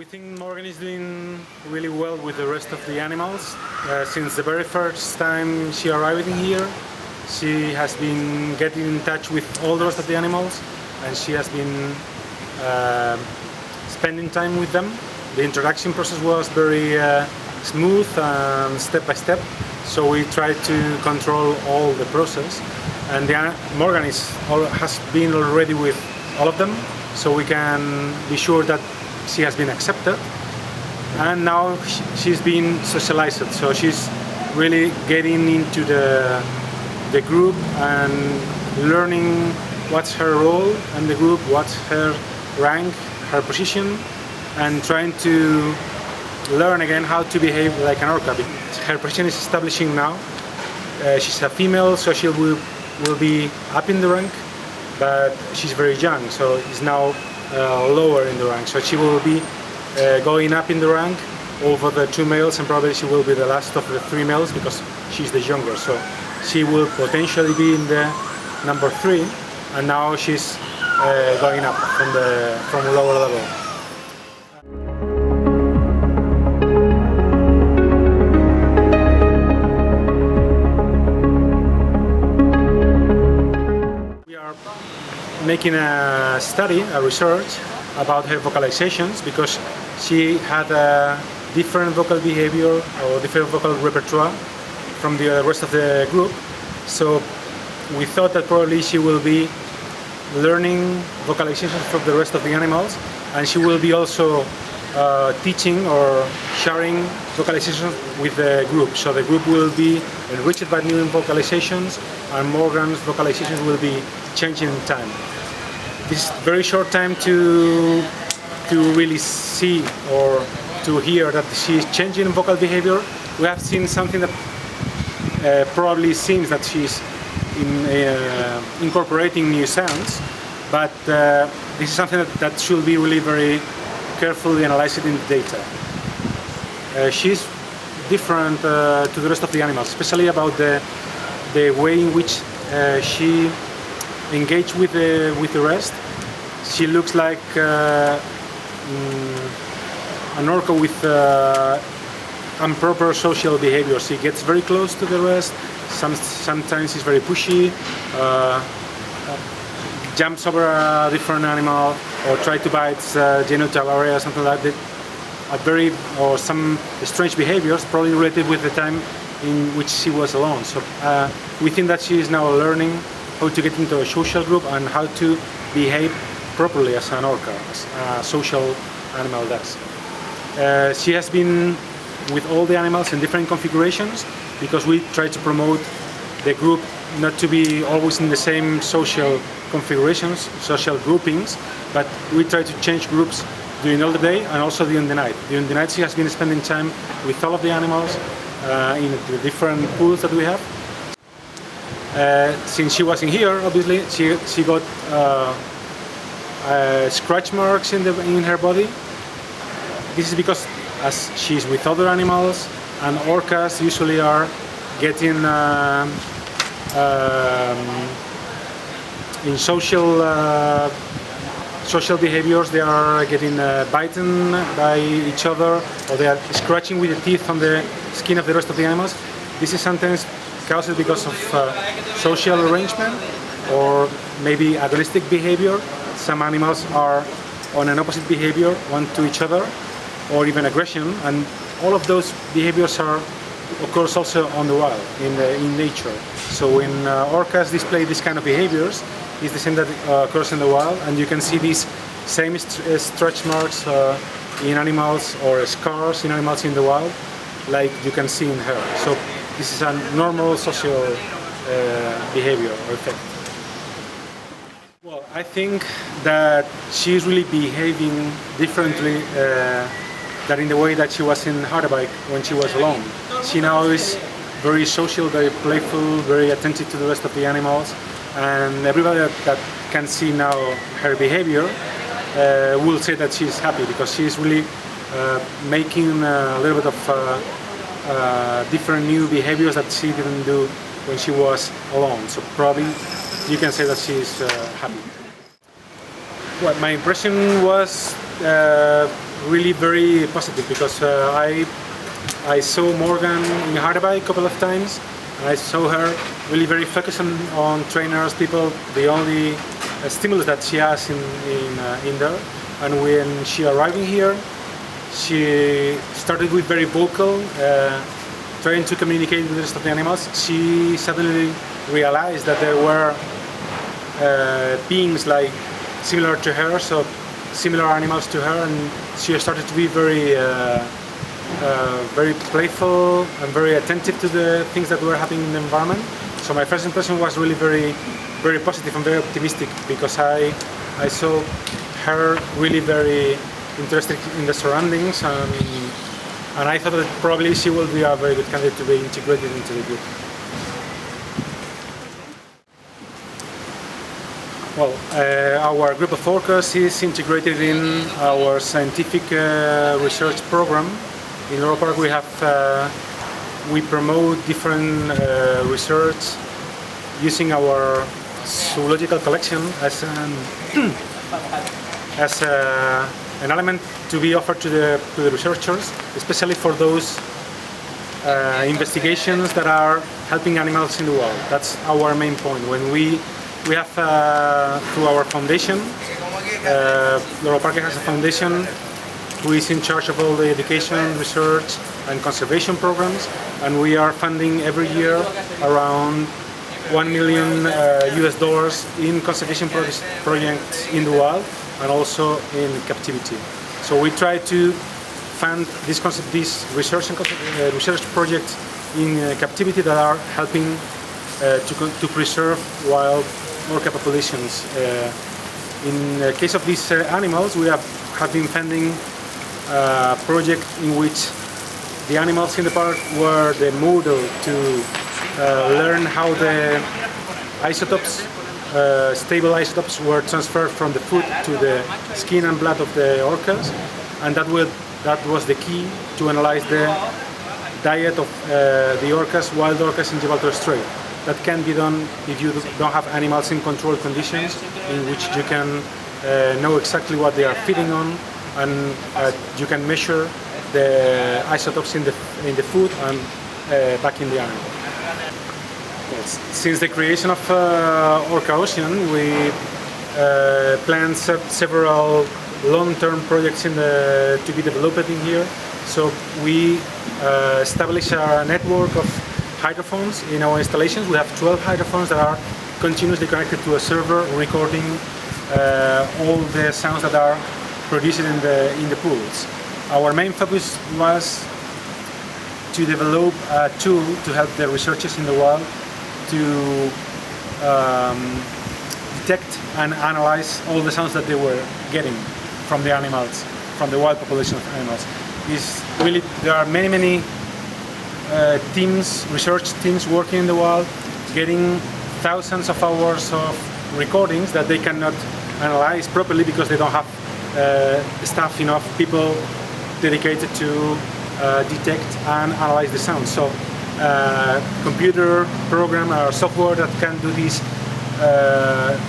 think Morgan is doing really well with the rest of the animals. Since the very first time she arrived in here, she has been getting in touch with all the rest of the animals, and she has been spending time with them. The introduction process was very smooth and step by step, so we tried to control all the process. And Morgan has been already with all of them, so we can be sure that she has been accepted. And now she's been socialized, so she's really getting into the group and learning what's her role in the group, what's her rank, her position, and trying to learn again how to behave like an orca. Her position is establishing now. She's a female, so she will be up in the rank, but she's very young, so is now lower in the rank. So she will be going up in the rank over the two males, and probably she will be the last of the three males because she's the younger. So she will potentially be in the number 3, and now she's going up from a lower level. Making a study, a research about her vocalizations, because she had a different vocal behavior or different vocal repertoire from the rest of the group. So we thought that probably she will be learning vocalizations from the rest of the animals, and she will be also teaching or sharing vocalizations with the group. So the group will be enriched by new vocalizations, and Morgan's vocalizations will be changing in time. This is very short time to really see or to hear that she is changing vocal behavior. We have seen something that probably seems that she's incorporating new sounds, but this is something that should be really very carefully analyzed in the data. She's different to the rest of the animals, especially about the way in which she engage with the rest. She looks like an orca with improper social behavior. She gets very close to the rest. Sometimes she's very pushy, jumps over a different animal, or try to bite genital area or something like that. Some strange behaviors, probably related with the time in which she was alone. So we think that she is now learning how to get into a social group and how to behave properly as an orca, as a social animal does. She has been with all the animals in different configurations because we try to promote the group not to be always in the same social configurations, social groupings, but we try to change groups during all the day and also during the night. During the night she has been spending time with all of the animals in the different pools that we have. Since she wasn't here, obviously, she got scratch marks in her body. This is because as she's with other animals, and orcas usually are getting in social behaviors, they are getting bitten by each other, or they are scratching with the teeth on the skin of the rest of the animals. This is sometimes caused because of social arrangement or maybe agonistic behavior. Some animals are on an opposite behavior, one to each other, or even aggression, and all of those behaviors are, of course, also on the wild, in nature. So when orcas display this kind of behaviors, it's the same that occurs in the wild, and you can see these same stretch marks in animals or scars in animals in the wild, like you can see in her. So this is a normal social behavior or effect. Well, I think that she's really behaving differently than in the way that she was in Harderwijk when she was alone. She now is very social, very playful, very attentive to the rest of the animals, and everybody that can see now her behavior will say that she's happy because she's really making a little bit of different new behaviors that she didn't do when she was alone. So probably you can say that she's happy. Well, my impression was really very positive because I saw Morgan in Harderby a couple of times. I saw her really very focused on trainers, people. The only stimulus that she has in there. And when she arrived in here, she started with very vocal, trying to communicate with the rest of the animals. She suddenly realized that there were beings like similar to her, so similar animals to her, and she started to be very playful and very attentive to the things that were happening in the environment. So my first impression was really very positive and very optimistic because I saw her really very interested in the surroundings, and I thought that probably she will be a very good candidate to be integrated into the group. Well, our group of orcas is integrated in our scientific research program. In Loro Parque we promote different research using our zoological collection as an element to be offered to the researchers, especially for those investigations that are helping animals in the world. That's our main point. When we have through our foundation, Loro Parque has a foundation who is in charge of all the education, research and conservation programs, and we are funding every year around $1 million US in conservation projects in the wild and also in captivity. So we try to fund this research and research projects in captivity that are helping to preserve wild orca populations. In the case of these animals, we have been funding a project in which the animals in the park were the model to learn how the isotopes, stable isotopes, were transferred from the food to the skin and blood of the orcas, and that was the key to analyze the diet of the orcas, wild orcas in Gibraltar Strait. That can be done if you don't have animals in controlled conditions, in which you can know exactly what they are feeding on, and you can measure the isotopes in the food and back in the animal. Yes. Since the creation of Orca-Ocean, we planned several long-term projects to be developed in here. So we established a network of hydrophones in our installations. We have 12 hydrophones that are continuously connected to a server, recording all the sounds that are produced in the pools. Our main focus was to develop a tool to help the researchers in the wild to detect and analyze all the sounds that they were getting from the animals, from the wild population of animals. There are many research teams working in the wild, getting thousands of hours of recordings that they cannot analyze properly because they don't have staff enough, people dedicated to detect and analyze the sound. So computer program or software that can do this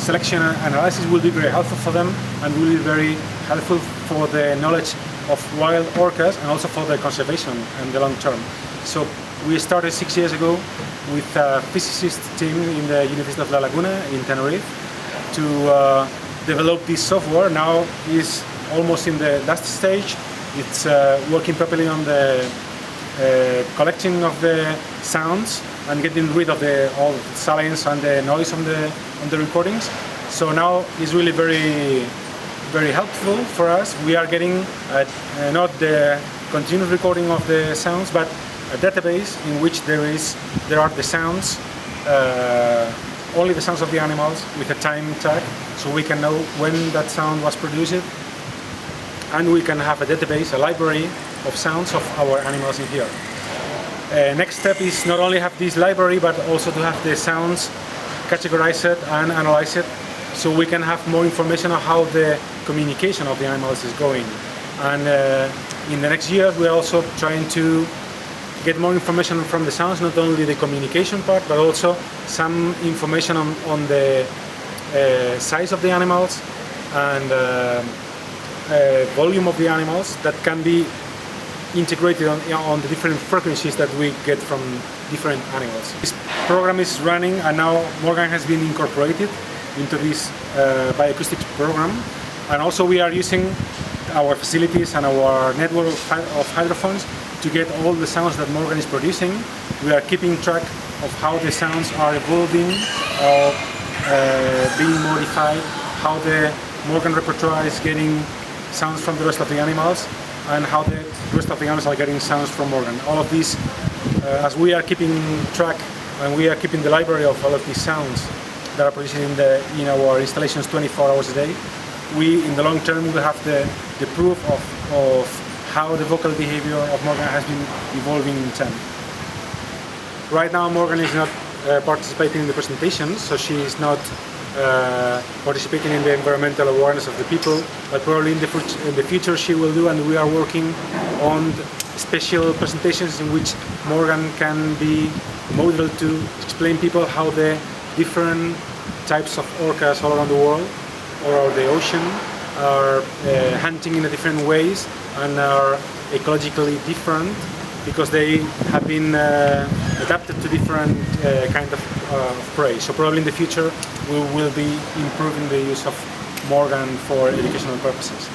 selection and analysis will be very helpful for them and will be very helpful for the knowledge of wild orcas and also for the conservation in the long term. So we started 6 years ago with a physicist team in the University of La Laguna in Tenerife to develop this software. Now is almost in the last stage. It's working properly on the collecting of the sounds and getting rid of all the silence and the noise on the recordings. So now it's really very helpful for us. We are getting not the continuous recording of the sounds, but a database in which there are the sounds, only the sounds of the animals with a time tag, so we can know when that sound was produced, and we can have a database, a library of sounds of our animals in here. Next step is not only have this library, but also to have the sounds categorized and analyzed, so we can have more information on how the communication of the animals is going. And in the next year, we're also trying to get more information from the sounds, not only the communication part, but also some information on the size of the animals and volume of the animals that can be integrated on the different frequencies that we get from different animals. This program is running, and now Morgan has been incorporated into this bioacoustics program, and also we are using our facilities and our network of hydrophones to get all the sounds that Morgan is producing. We are keeping track of how the sounds are evolving or being modified, how the Morgan repertoire is getting sounds from the rest of the animals, and how the rest of the animals are getting sounds from Morgan. All of these, as we are keeping track and we are keeping the library of all of these sounds that are produced in our installations 24 hours a day, we in the long term will have the proof of how the vocal behavior of Morgan has been evolving in time. Right now Morgan is not participating in the presentation, so she is not participating in the environmental awareness of the people, but probably in the future she will do, and we are working on special presentations in which Morgan can be modeled to explain people how the different types of orcas all around the world or the ocean are hunting in different ways and are ecologically different because they have been adapted to different kind of prey. So probably in the future we will be improving the use of Morgan for educational purposes.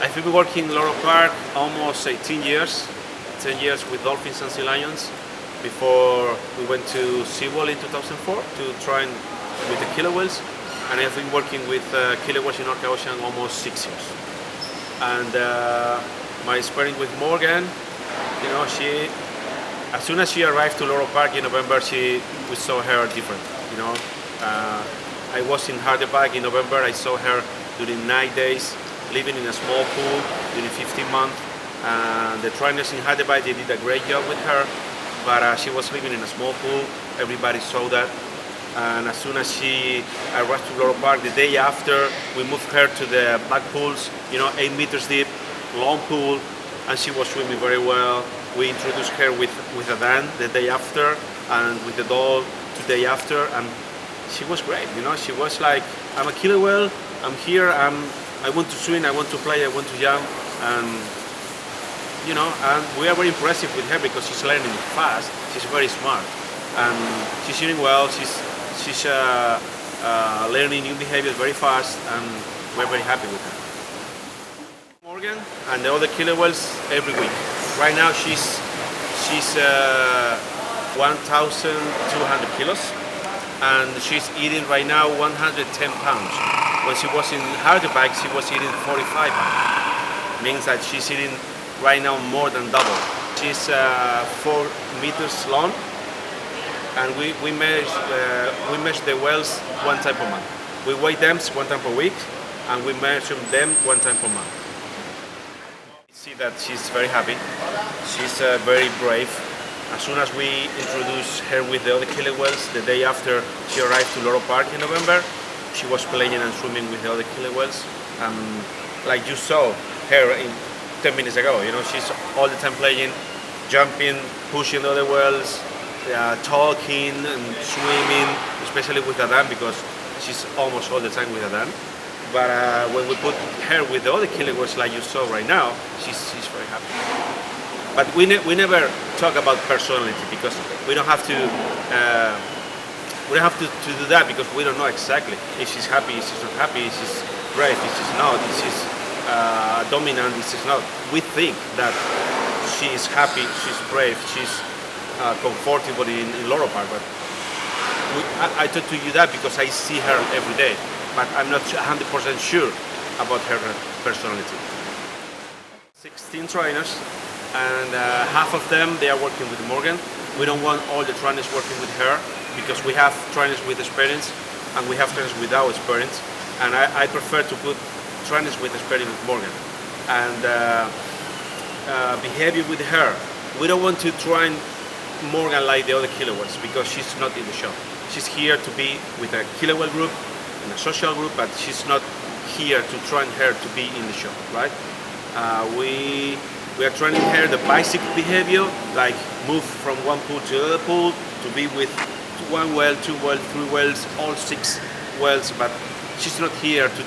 I've been working in Loro Parque almost 18 years, 10 years with dolphins and sea lions, before we went to SeaWorld in 2004 to try with the killer whales, and I've been working with killer whales in Orca-Ocean almost 6 years. And my experience with Morgan, she, as soon as she arrived to Loro Parque in November, we saw her different. I was in Harderberg in November. I saw her during 9 days, living in a small pool during 15 months. The trainers in Harderberg, they did a great job with her, but she was living in a small pool. Everybody saw that. And as soon as she arrived to Loro Parque, the day after, we moved her to the back pools, 8 meters deep, long pool, and she was swimming very well. We introduced her with a Dan the day after, and with the doll the day after, and she was great. She was like, I'm a killer whale, I'm here, I want to swim, I want to play, I want to jump, and and we are very impressive with her because she's learning fast, she's very smart, and she's doing well, she's learning new behaviors very fast, and we're very happy with her. Morgan and the other killer whales every week. Right now she's 1,200 kilos, and she's eating right now 110 pounds. When she was in Harderberg, she was eating 45 pounds. Means that she's eating right now more than double. She's 4 meters long, and we measure the whales one time per month. We weigh them one time per week, and we measure them one time per month. You see that she's very happy. She's very brave. As soon as we introduced her with the other killer whales, the day after she arrived to Loro Parque in November, she was playing and swimming with the other killer whales. Like you saw her 10 minutes ago, she's all the time playing, jumping, pushing the other whales, talking and swimming, especially with Adan, because she's almost all the time with Adan. But when we put her with the other killer whales like you saw right now, she's very happy. But we never talk about personality because we don't have to do that, because we don't know exactly if she's happy, if she's not happy, if she's brave, if she's not, if she's dominant, if she's not. We think that she is happy, she's brave, she's comfortable in Loro Parque. But I talk to you that because I see her every day, but I'm not 100% sure about her personality. 16 trainers, and half of them they are working with Morgan. We don't want all the trainers working with her because we have trainers with experience and we have trainers without experience, and I prefer to put trainers with experience with Morgan. And behavior with her, we don't want to train Morgan like the other killer whales because she's not in the show. She's here to be with a killer whale group, in a social group, but she's not here to train her to be in the show, right? We are training her the basic behavior, like move from one pool to the other pool, to be with one whale, two whales, three whales, all 6 whales, but she's not here to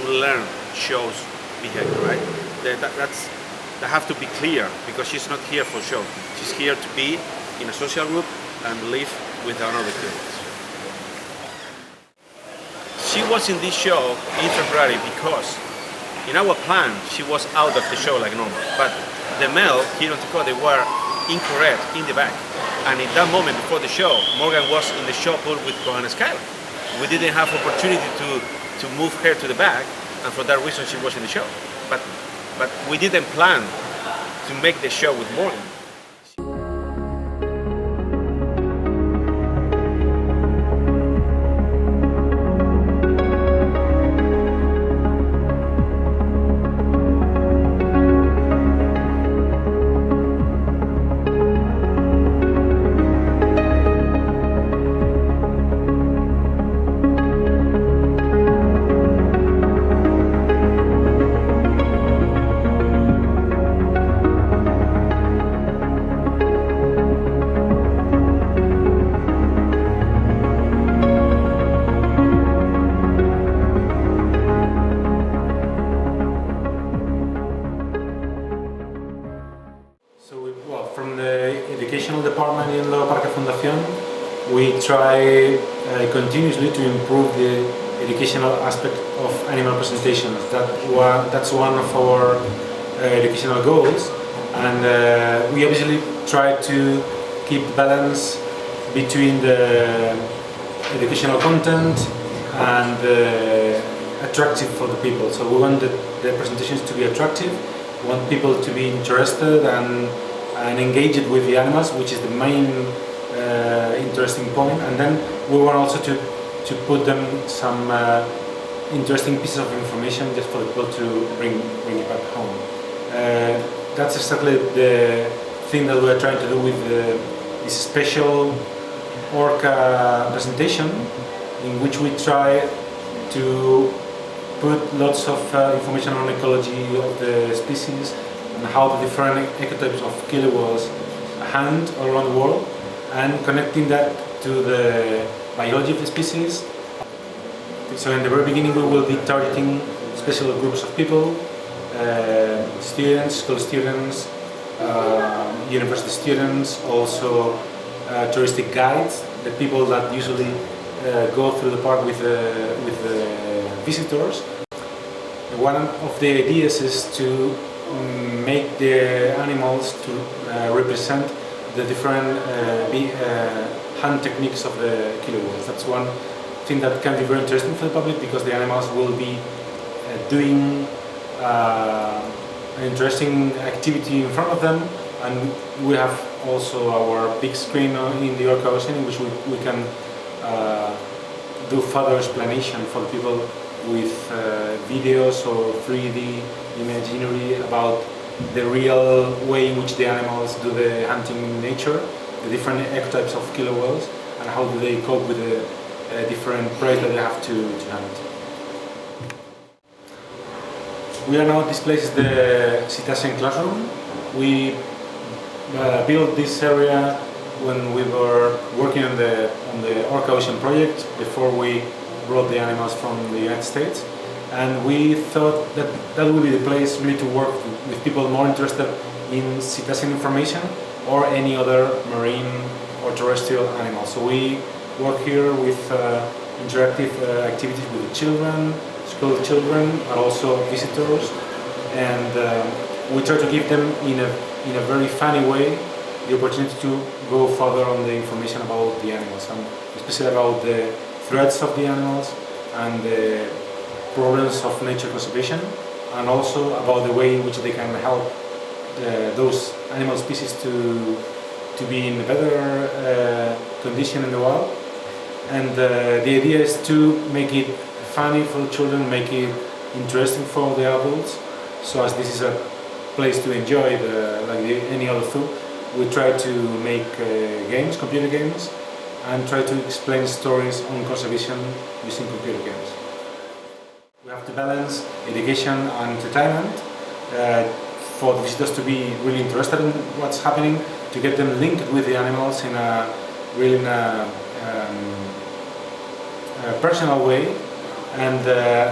learn shows behavior, right? That have to be clear, because she's not here for show. She's here to be in a social group and live with another kids. She was in this show in February because in our plan she was out of the show like normal, but the male here on Tico, they were incorrect in the back, and in that moment before the show Morgan was in the show pool with Kohan Skylar. We didn't have opportunity to move her to the back, and for that reason she was in the show, but we didn't plan to make the show with Morgan. From the educational department in Loro Parque Fundación, we try continuously to improve the educational aspect of animal presentations. That's one of our educational goals, and we obviously try to keep balance between the educational content and attractive for the people. So we want the presentations to be attractive, we want people to be interested and engaged with the animals, which is the main interesting point. And then we want also to put them some interesting pieces of information just for people to bring it back home. That's exactly the thing that we're trying to do with this special Orca presentation, in which we try to put lots of information on ecology of the species and how the different ecotypes of killer whales hunt all around the world, and connecting that to the biology of the species. So in the very beginning we will be targeting special groups of people, students, school students, university students, also touristic guides, the people that usually go through the park with the visitors. One of the ideas is to make the animals to represent the different hunt techniques of the killer whales. That's one thing that can be very interesting for the public, because the animals will be doing an interesting activity in front of them, and we have also our big screen in the Orca-Ocean, in which we can do further explanation for the people with videos or 3D imaginary about the real way in which the animals do the hunting in nature, the different ecotypes of killer whales, and how do they cope with the different prey that they have to hunt. We are now, this place is the cetacean classroom. We built this area when we were working on the Orca-Ocean project, before we brought the animals from the United States, and we thought that that would be the place really to work with people more interested in cetacean information or any other marine or terrestrial animal. So we work here with interactive activities with the children, school children, but also visitors, and we try to give them in a very funny way the opportunity to go further on the information about the animals, and especially about the threats of the animals and the problems of nature conservation, and also about the way in which they can help those animal species to be in a better condition in the wild. And the idea is to make it funny for the children, make it interesting for the adults, so as this is a place to enjoy like any other food. We try to make games, computer games, and try to explain stories on conservation using computer games. We have to balance education and entertainment for the visitors to be really interested in what's happening, to get them linked with the animals in a really personal way, and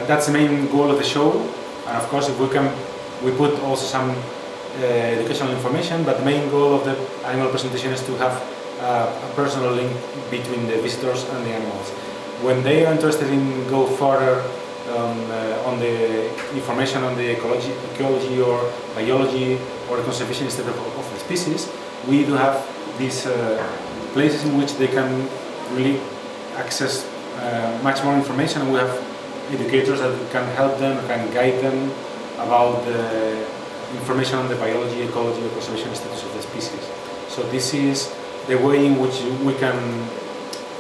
that's the main goal of the show. And of course, if we put also some educational information, but the main goal of the animal presentation is to have a personal link between the visitors and the animals. When they are interested in go further on the information on the ecology or biology or the conservation instead of the species, we do have these places in which they can really access much more information, and we have educators that can help them, can guide them about the information on the biology, ecology, or conservation status of the species. So this is the way in which we can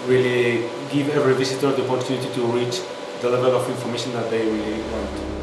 really give every visitor the opportunity to reach the level of information that they really want.